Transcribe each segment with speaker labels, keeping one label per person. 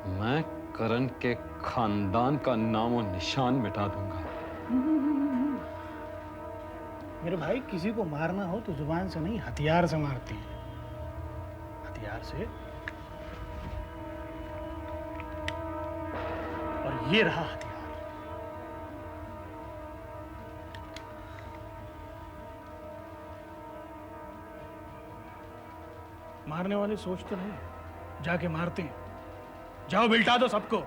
Speaker 1: मैं करण के खानदान का नाम और निशान मिटा दूंगा।
Speaker 2: मेरे भाई, किसी को मारना हो तो जुबान से नहीं, हथियार से मारते हैं। हथियार से। और ये रहा हथियार। मारने वाले सोचते नहीं, जाके मारते हैं। जाओ बिल्टा दो सबको।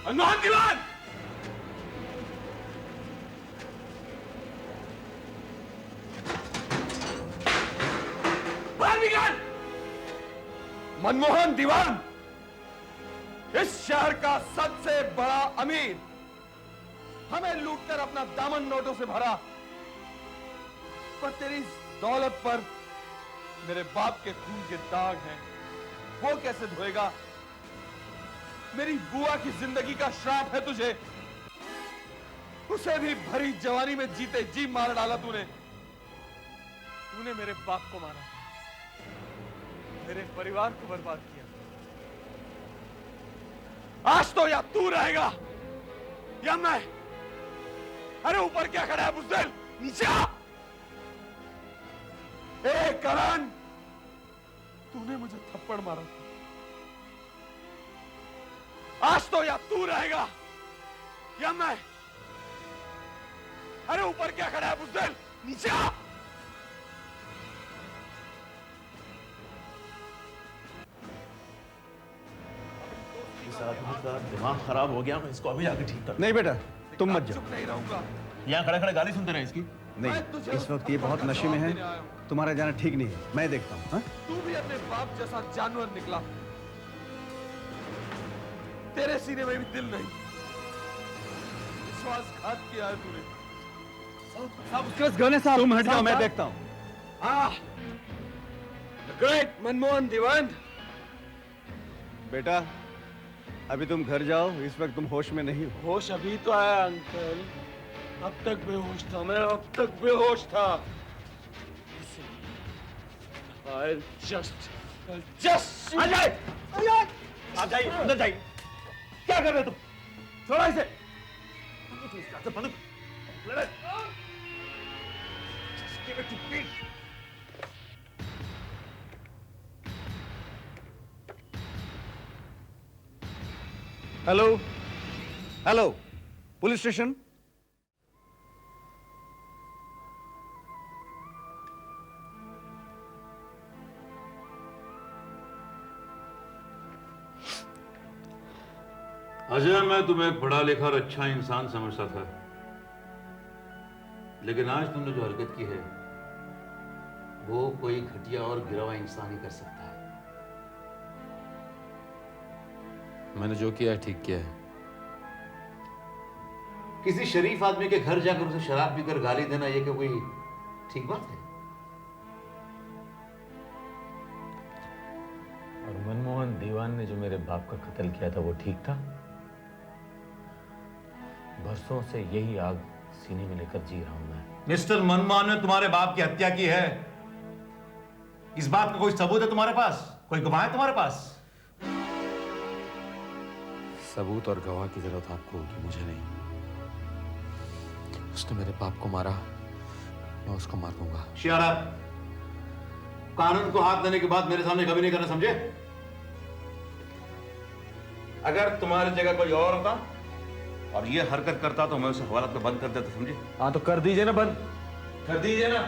Speaker 1: मनमोहन दीवान! मनमोहन दीवान इस शहर का सबसे बड़ा अमीर, हमें लूटकर अपना दामन नोटों से भरा, पर तेरी दौलत पर मेरे बाप के खून के दाग हैं, वो कैसे धोएगा? मेरी बुआ की जिंदगी का श्राप है तुझे, उसे भी भरी जवानी में जीते जी मार डाला तूने। तूने मेरे बाप को मारा, मेरे परिवार को बर्बाद किया। आज तो या तू रहेगा या मैं। अरे ऊपर क्या खड़ा है बुज़दिल, नीचे आ। ए करण, तूने मुझे थप्पड़ मारा, आज तो या तू रहेगा या मैं। अरे ऊपर क्या खड़ा है बुज़दिल, नीचे आ।
Speaker 3: इस आदमी का दिमाग खराब हो गया, मैं इसको अभी जाके ठीक कर।
Speaker 4: नहीं बेटा, तुम मत जाओ।
Speaker 1: नहीं रहूंगा।
Speaker 3: यहाँ खड़े खड़े गाली सुनते रहे इसकी।
Speaker 4: नहीं, इस वक्त ये बहुत नशे में है, तुम्हारा जाना ठीक नहीं है। मैं देखता हूँ। हाँ?
Speaker 1: तू भी अपने बाप जैसा जानवर निकला, तेरे सीने में भी दिल नहीं। विश्वासघात किया है तूने।
Speaker 4: साहब उसके पास गन है साहब। तुम हट जाओ, मैं देखता हूँ।
Speaker 1: ग्रेट मनमोहन दीवान।
Speaker 4: बेटा अभी तुम घर जाओ, इस वक्त तुम होश में नहीं हो।
Speaker 1: होश अभी तो आया अंकल, अब तक बेहोश था मैं, अब तक बेहोश था। I'll just
Speaker 3: आ जाए, आप जाइए, अंदर जाइए। क्या कर रहे हो तुम? छोड़ो इसे। Just give it to me.
Speaker 4: Hello hello, police station.
Speaker 5: Ajay, मैं तुम्हें पढ़ा लिखा और अच्छा इंसान समझता था, लेकिन आज तुमने जो हरकत की है वो कोई घटिया और गिरा इंसान ही कर सकता है।
Speaker 1: मैंने जो किया है ठीक किया है।
Speaker 5: किसी शरीफ आदमी के घर जाकर उसे शराब पीकर गाली देना ये क्या कोई ठीक बात है?
Speaker 3: और मनमोहन दीवान ने जो मेरे बाप का कत्ल किया था वो ठीक था? बरसों से यही आग सीने में लेकर जी रहा हूं मैं।
Speaker 5: मिस्टर मनमोहन ने तुम्हारे बाप की हत्या की है, इस बात का कोई सबूत है तुम्हारे पास? कोई गवाह है तुम्हारे पास?
Speaker 1: सबूत और गवाह की जरूरत आपको होगी, मुझे नहीं। उसने मेरे बाप को मारा, मैं उसको मार दूंगा।
Speaker 5: Shut up. कानून को हाथ देने के बाद मेरे सामने कभी नहीं करना, समझे? अगर तुम्हारी जगह कोई और होता और ये हरकत करता तो मैं उसे हवालात में बंद कर देता, समझे?
Speaker 4: हाँ तो कर दीजिए ना बंद,
Speaker 5: कर दीजिए ना।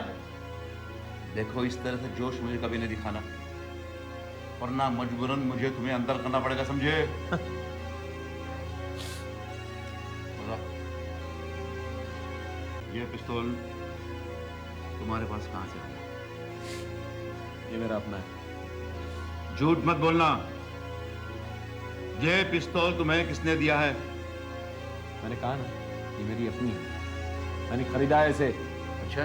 Speaker 5: देखो, इस तरह से जोश मुझे कभी नहीं दिखाना, वरना मजबूरन मुझे तुम्हें अंदर करना पड़ेगा, समझे? ये पिस्तौल तुम्हारे पास कहां से आया?
Speaker 1: ये मेरा अपना है।
Speaker 5: झूठ मत बोलना। ये पिस्तौल तुम्हें किसने दिया है?
Speaker 1: मैंने कहा ना, ये मेरी अपनी है, मैंने खरीदा है इसे।
Speaker 5: अच्छा,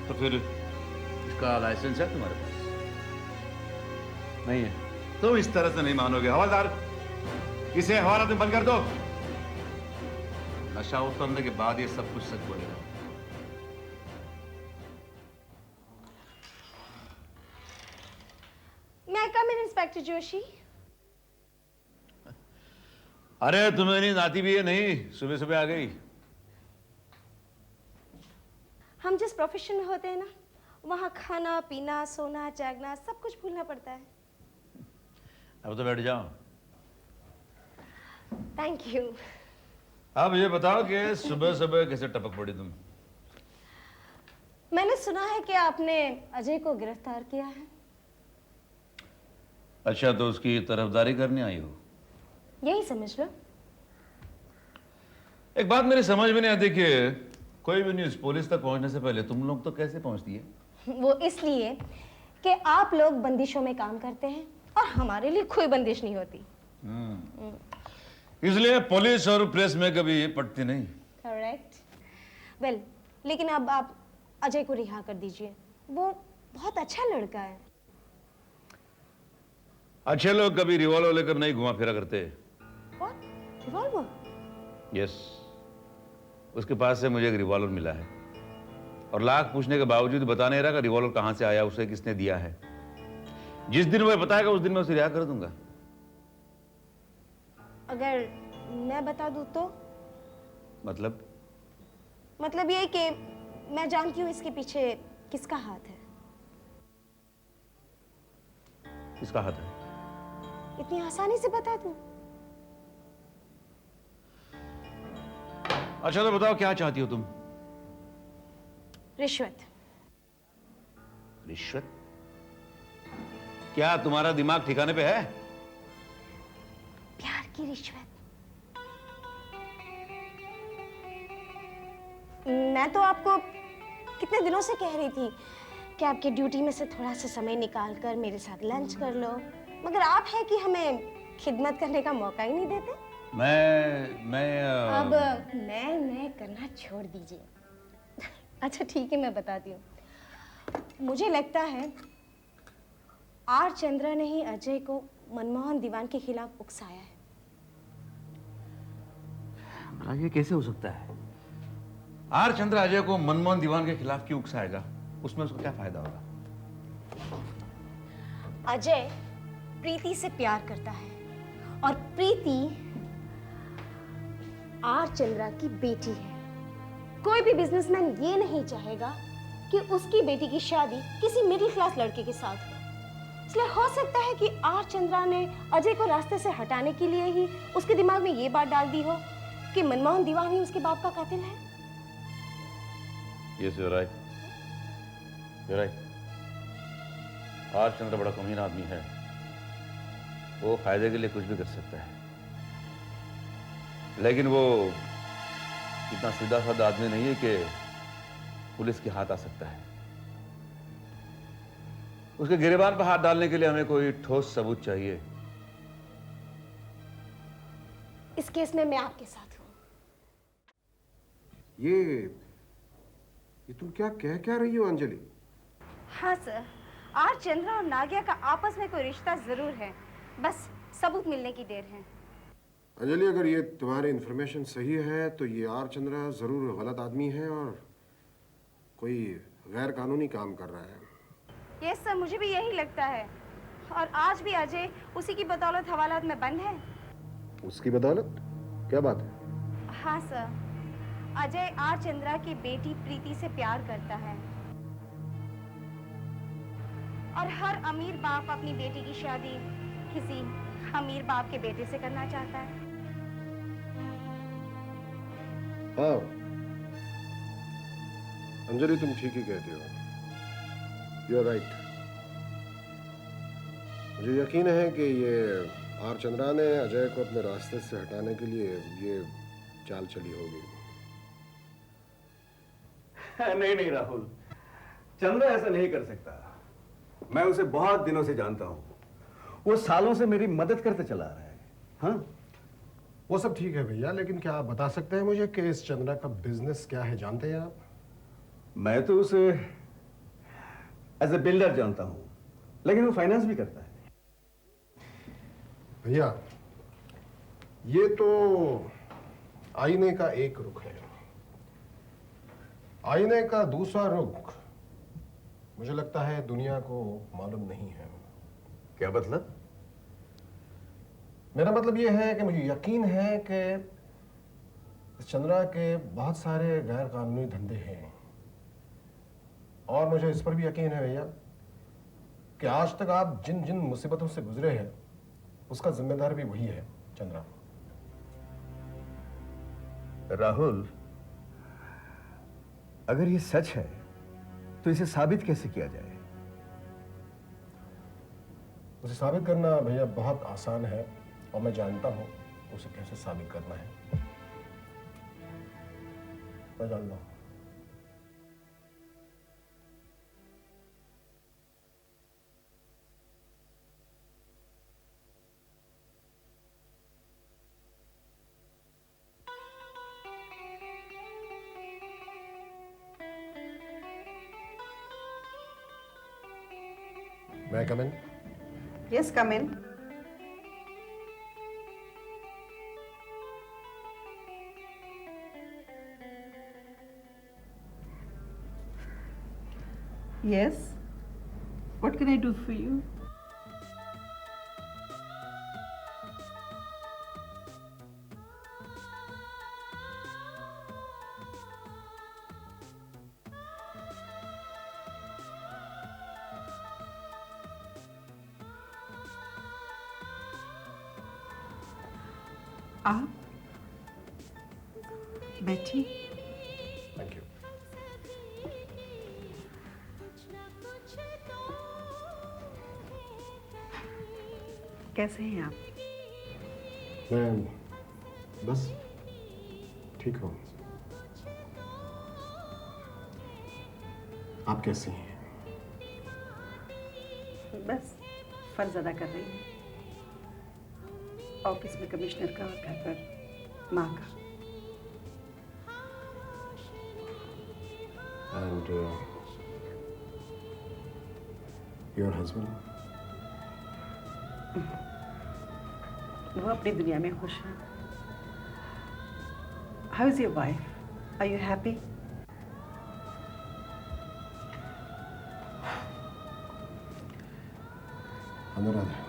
Speaker 5: तो फिर इसका लाइसेंस है तुम्हारे पास?
Speaker 1: नहीं है।
Speaker 5: तुम इस तरह से नहीं मानोगे। हवलदार, इसे हवाला तुम बंद कर दो। नशा उतरने के बाद ये सब कुछ सच बोलेगा।
Speaker 6: मैं कम इन इंस्पेक्टर जोशी।
Speaker 5: अरे तुम्हें नींद आती भी है? नहीं, सुबह सुबह आ गई।
Speaker 6: हम जिस प्रोफेशन में होते हैं ना, वहाँ खाना पीना सोना जागना सब कुछ भूलना पड़ता है।
Speaker 5: अब तो बैठ जाओ।
Speaker 6: Thank you.
Speaker 5: अब ये बताओ कि सुबह सुबह कैसे टपक पड़ी तुम?
Speaker 6: मैंने सुना है कि आपने अजय को गिरफ्तार किया है।
Speaker 5: अच्छा, तो उसकी तरफदारी करने आई हो?
Speaker 6: यही समझ लो।
Speaker 5: एक बात मेरी समझ में नहीं आती कि कोई भी न्यूज़ पुलिस तक पहुंचने से पहले तुम लोग तो कैसे पहुंचती है?
Speaker 6: वो इसलिए कि आप लोग बंदिशों में काम करते हैं और हमारे लिए कोई बंदिश नहीं होती।
Speaker 5: इसलिए पुलिस और प्रेस में कभी पड़ती नहीं।
Speaker 6: करेक्ट। वेल, लेकिन अब आप अजय को रिहा कर दीजिए। वो बहुत अच्छा लड़का है।
Speaker 5: अच्छे लोग कभी रिवॉल्वर लेकर नहीं घुमा फिरा करते।
Speaker 6: What? रिवॉल्वर?
Speaker 5: यस, उसके पास से मुझे एक रिवॉल्वर मिला है और लाख पूछने के बावजूद बता नहीं रहा कि रिवॉल्वर कहां से आया, उसे किसने दिया है। जिस दिन वो बताएगा उस दिन मैं उसे रिहा कर दूंगा।
Speaker 6: अगर मैं बता दूं तो? मतलब ये कि मैं जानती हूँ इसके पीछे किसका हाथ है।
Speaker 5: किसका हाथ है?
Speaker 6: इतनी आसानी से बता दूं?
Speaker 5: अच्छा, तो बताओ क्या चाहती हो तुम?
Speaker 6: रिश्वत।
Speaker 5: रिश्वत? क्या तुम्हारा दिमाग ठिकाने पे है?
Speaker 6: प्यार की रिश्वत। मैं तो आपको कितने दिनों से कह रही थी कि आपकी ड्यूटी में से थोड़ा सा समय निकाल कर मेरे साथ लंच कर लो, मगर आप है कि हमें खिदमत करने का मौका ही नहीं देते। अब मैं करना छोड़ दीजिए। अच्छा ठीक है, मैं बताती हूँ। मुझे लगता है आर चंद्रा ने ही अजय को मनमोहन दीवान के खिलाफ उकसाया है।
Speaker 5: ये कैसे हो सकता है? आर चंद्र अजय को मनमोहन दीवान के खिलाफ क्यों उकसाएगा? उसमें उसको क्या फायदा होगा?
Speaker 6: अजय प्रीति से प्यार करता है और प्रीति आर चंद्रा की बेटी है। कोई भी बिजनेसमैन ये नहीं चाहेगा कि उसकी बेटी की शादी किसी मिडिल क्लास लड़के के साथ हो। इसलिए हो सकता है कि आर चंद्रा ने अजय को रास्ते से हटाने के लिए ही उसके दिमाग में ये बात डाल दी हो कि मनमोहन दीवान ही उसके बाप का कातिल है।
Speaker 5: Yes, you're right. You're right. R Chandra बड़ा कमीना आदमी है। वो फायदे के लिए कुछ भी कर सकता है, लेकिन वो इतना सीधा साधा आदमी नहीं है कि पुलिस के हाथ आ सकता है। उसके गिरेबान पर हाथ डालने के लिए हमें कोई ठोस सबूत चाहिए।
Speaker 6: इस केस में मैं आपके साथ हूँ।
Speaker 7: ये तुम क्या रही हो अंजलि?
Speaker 6: हाँ सर, आर चंद्रा और नागिया का आपस में कोई रिश्ता जरूर है, बस सबूत मिलने की देर है।
Speaker 7: अंजलि, अगर ये तुम्हारी इंफॉर्मेशन सही है तो ये आर चंद्रा जरूर गलत आदमी है और कोई गैर कानूनी काम कर रहा है।
Speaker 6: यस सर, मुझे भी यही लगता है। और आज भी अजय उसी की बदौलत हवालात में बंद है।
Speaker 7: उसकी बदौलत? क्या बात है?
Speaker 6: हाँ सर, अजय आर चंद्रा की बेटी प्रीति से प्यार करता है और हर अमीर बाप अपनी बेटी की शादी किसी अमीर बाप के बेटे से करना चाहता है।
Speaker 7: हाँ अंजलि, तुम ठीक ही कहती हो। You are right. मुझे यकीन है कि ये आर चंद्रा ने अजय को अपने रास्ते से हटाने के लिए ये चाल चली होगी।
Speaker 4: नहीं नहीं राहुल, चंद्रा ऐसा नहीं कर सकता। मैं उसे बहुत दिनों से जानता हूं, वो सालों से मेरी मदद करते चला रहा है। हाँ,
Speaker 7: वो सब ठीक है भैया, लेकिन क्या आप बता सकते हैं मुझे कि इस चंद्रा का बिजनेस क्या है? जानते हैं आप?
Speaker 4: मैं तो उसे एज ए बिल्डर जानता हूं, लेकिन वो फाइनेंस भी करता है।
Speaker 7: भैया, ये तो आईने का एक रुख है, आईने का दूसरा रुख मुझे लगता है दुनिया को मालूम नहीं है।
Speaker 4: क्या मतलब?
Speaker 7: मेरा मतलब यह है कि मुझे यकीन है कि इस चंद्रा के बहुत सारे गैर कानूनी धंधे हैं, और मुझे इस पर भी यकीन है भैया कि आज तक आप जिन जिन मुसीबतों से गुजरे हैं उसका जिम्मेदार भी वही है, चंद्रा।
Speaker 4: राहुल, अगर ये सच है तो इसे साबित कैसे किया जाए?
Speaker 7: उसे साबित करना भैया बहुत आसान है, और मैं जानता हूं उसे कैसे साबित करना है। मैं जानता हूं। May I come in?
Speaker 8: Yes, come in. Yes. What can I do for you? आप बैठिए।
Speaker 7: Thank you.
Speaker 8: कैसे हैं आप?
Speaker 7: मैं बस ठीक हूँ। आप कैसी हैं?
Speaker 8: बस फर्ज अदा कर रही हूँ, ऑफिस में कमिश्नर का और घर पर माँ का।
Speaker 7: And your husband?
Speaker 8: वो अपनी दुनिया में खुश है। How is your wife? Are you happy?
Speaker 7: Anuradha,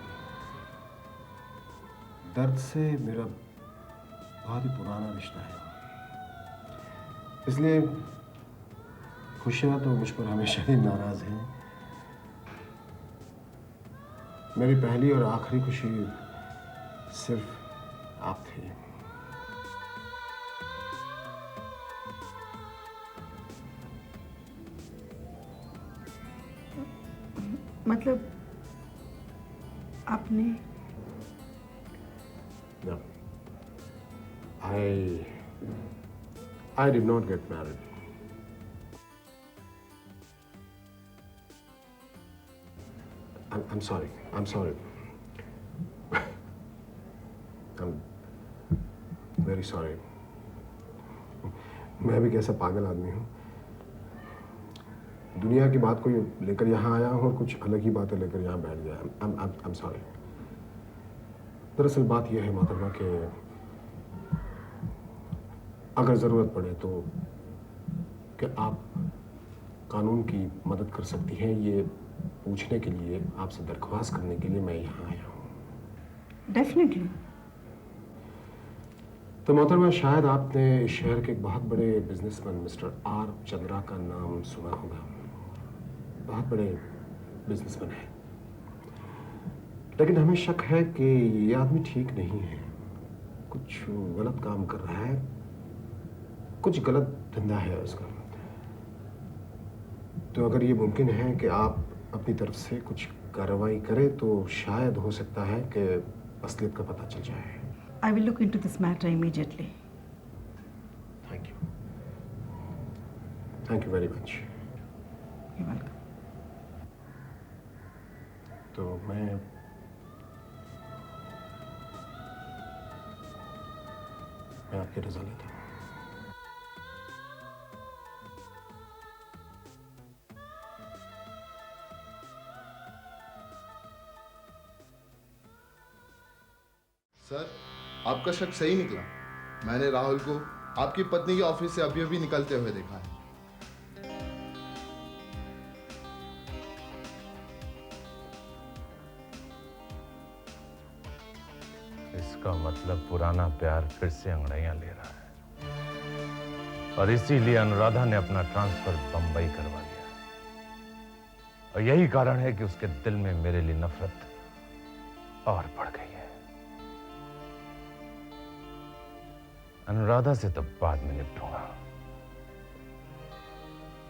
Speaker 7: दर्द से मेरा बहुत ही पुराना रिश्ता है, इसलिए खुशियाँ तो मुझ पर हमेशा ही नाराज हैं। मेरी पहली और आखिरी खुशी सिर्फ आप थे।
Speaker 8: मतलब आपने?
Speaker 7: No, I did not get married. I'm sorry. I'm sorry. I'm very sorry. मैं भी कैसा पागल आदमी हूँ। दुनिया की बात को लेकर यहाँ आया हूँ और कुछ अलग ही बातें लेकर यहाँ बैठ गया। I'm sorry. दरअसल बात यह है मोहतरमा कि अगर ज़रूरत पड़े तो क्या आप कानून की मदद कर सकती हैं, ये पूछने के लिए, आपसे दरख्वास्त करने के लिए मैं यहाँ आया हूँ।
Speaker 8: डेफिनेटली।
Speaker 7: तो मोहतरमा, शायद आपने इस शहर के एक बहुत बड़े बिजनेसमैन मिस्टर आर चंद्रा का नाम सुना होगा। बहुत बड़े बिजनेसमैन है, लेकिन हमें शक है कि ये आदमी ठीक नहीं है, कुछ गलत काम कर रहा है, कुछ गलत धंधा है उसका। तो अगर ये मुमकिन है कि आप अपनी तरफ से कुछ कार्रवाई करें तो शायद हो सकता है कि असलियत का पता चल जाए।
Speaker 8: I will look into this matter immediately.
Speaker 7: Thank you. Thank you very much.
Speaker 8: You're welcome.
Speaker 7: तो मैं आपकी रजा लेता हूँ।
Speaker 9: सर, आपका शक सही निकला। मैंने राहुल को आपकी पत्नी के ऑफिस से अभी अभी निकलते हुए देखा है।
Speaker 5: इसका मतलब पुराना प्यार फिर से अंगड़ैयां ले रहा है और इसीलिए अनुराधा ने अपना ट्रांसफर बंबई करवा लिया और यही कारण है कि उसके दिल में मेरे लिए नफरत और बढ़ गई है। अनुराधा से तो बाद में निपटूंगा,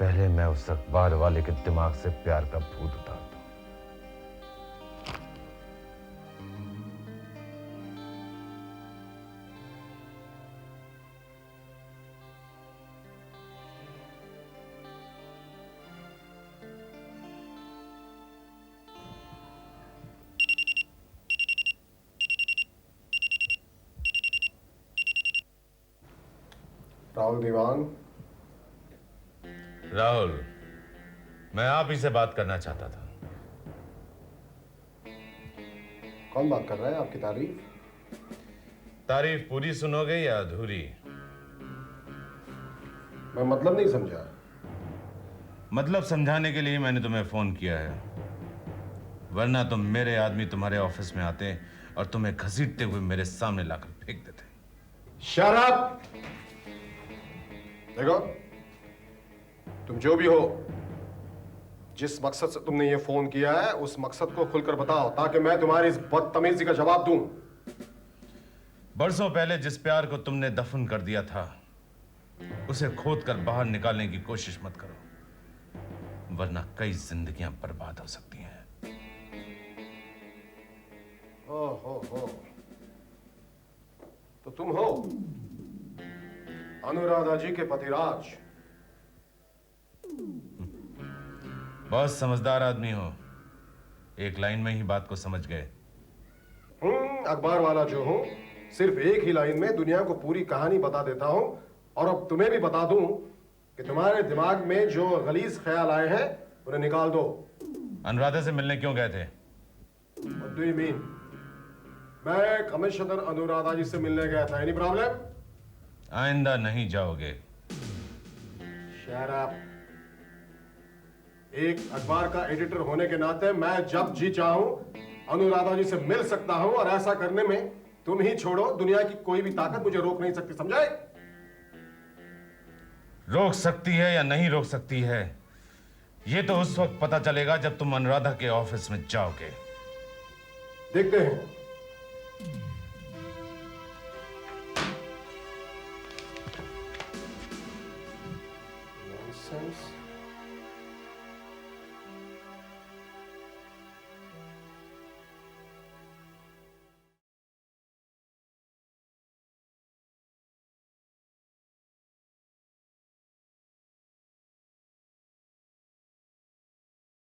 Speaker 5: पहले मैं उस अखबार वाले के दिमाग से प्यार का भूत उतार दूं।
Speaker 7: राहुल दीवान,
Speaker 5: राहुल, मैं आप ही से बात करना चाहता था।
Speaker 7: कौन बात कर रहा है? आपकी तारीफ?
Speaker 5: तारीफ पूरी सुनोगे या अधूरी?
Speaker 7: मैं मतलब नहीं समझा।
Speaker 5: मतलब समझाने के लिए मैंने तुम्हें फोन किया है, वरना तो मेरे आदमी तुम्हारे ऑफिस में आते और तुम्हें घसीटते हुए मेरे सामने लाकर फेंक देते।
Speaker 7: शराब! देखो, तुम जो भी हो, जिस मकसद से तुमने ये फोन किया है उस मकसद को खुलकर बताओ ताकि मैं तुम्हारी इस बदतमीजी का जवाब दूं।
Speaker 5: बरसों पहले जिस प्यार को तुमने दफन कर दिया था उसे खोदकर बाहर निकालने की कोशिश मत करो, वरना कई जिंदगियां बर्बाद हो सकती हैं।
Speaker 7: हो तो तुम हो अनुराधा जी के पतिराज।
Speaker 5: बहुत समझदार आदमी हो, एक लाइन में ही बात को समझ गए।
Speaker 7: अखबार वाला जो हूं, सिर्फ एक ही लाइन में दुनिया को पूरी कहानी बता देता हूं। और अब तुम्हें भी बता दूं कि तुम्हारे दिमाग में जो गलीज ख्याल आए हैं उन्हें निकाल दो।
Speaker 5: अनुराधा से मिलने क्यों गए थे?
Speaker 7: What do you mean? मैं कमिश्नर अनुराधा जी से मिलने गया था। Any problem?
Speaker 5: आइंदा नहीं जाओगे।
Speaker 7: Shut up. एक अखबार का एडिटर होने के नाते मैं जब जी चाहूं अनुराधा जी से मिल सकता हूं, और ऐसा करने में तुम ही छोड़ो, दुनिया की कोई भी ताकत मुझे रोक नहीं सकती, समझे?
Speaker 5: रोक सकती है या नहीं रोक सकती है, यह तो उस वक्त पता चलेगा जब तुम अनुराधा के ऑफिस में जाओगे।
Speaker 7: देखते हैं। Nonsense.